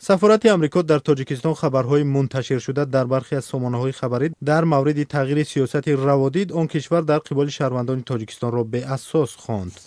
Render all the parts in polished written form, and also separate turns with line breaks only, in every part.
سفارت آمریکا در تاجیکستان خبرهای منتشر شده در برخی از سامانه‌های خبری در مورد تغییر سیاست روادید آن کشور در قبال شهروندان تاجیکستان را به اساس خواند.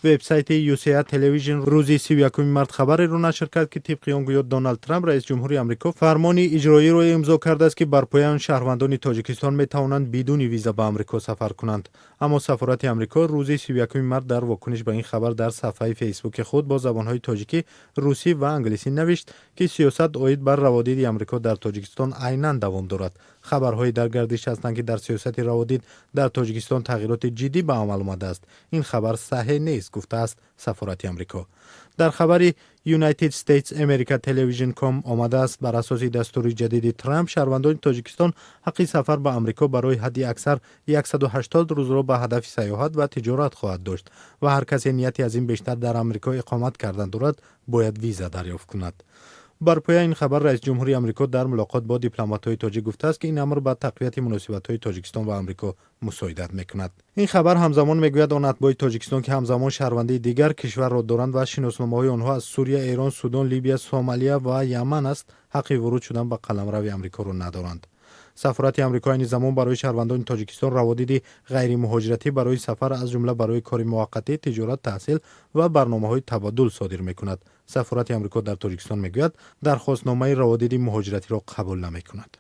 وبسایت USA تلویزیون روز 31 مارس خبری را نشر کرد که طبق آن گوید دونالد ترامپ رئیس جمهوری آمریکا فرمان اجرایی را امضا کرده است که بر پایه آن شهروندان تاجیکستان می توانند بدون ویزا به آمریکا سفر کنند. اما سفارت آمریکا روز 31 مارس در واکنش به این خبر در صفحه فیسبوک خود با زبان‌های تاجیکی، روسی و انگلیسی نوشت که سیاست عاید بر روادید آمریکا در تاجیکستان عیناً دوام دارد. خبرهای در گردش هستند که در سیاست روادید در تاجیکستان تغییرات جدی به عمل آمده است. این خبر صحیح نیست، گفته است سفارت آمریکا. در خبری یونایتد استیتس امریکا تلویزیون کام آمده است بر اساس دستور جدید ترامپ شهروندان تاجیکستان حق سفر به آمریکا برای حدی اکثر 180 روز را به هدف سیاحت و تجارت خواهد داشت و هر کسی نیتی از این بیشتر در آمریکا اقامت کردن دارد باید ویزا دریافت کند. بر پایه این خبر رئیس جمهوری آمریکا در ملاقات با دیپلمات‌های تاجیک گفته است که این امر به تقویت مناسبت‌های تاجیکستان و آمریکا مساعدت می‌کند. این خبر همزمان میگوید آن اتباع تاجیکستان که همزمان شهروندی دیگر کشور را دارند و شناسنامه‌های آنها از سوریه، ایران، سودان، لیبی، سومالیه و یمن است، حق ورود شدن به قلمرو آمریکا را ندارند. سفارت آمریکا این زمان برای شهروندان تاجیکستان روادید غیر مهاجرتی برای سفر از جمله برای کار موقتی، تجارت، تحصیل و برنامه‌های تبادل صادر می‌کند. سفارت آمریکا در تاجیکستان میگوید درخواستنامه روادید مهاجرتی را قبول نمی‌کند.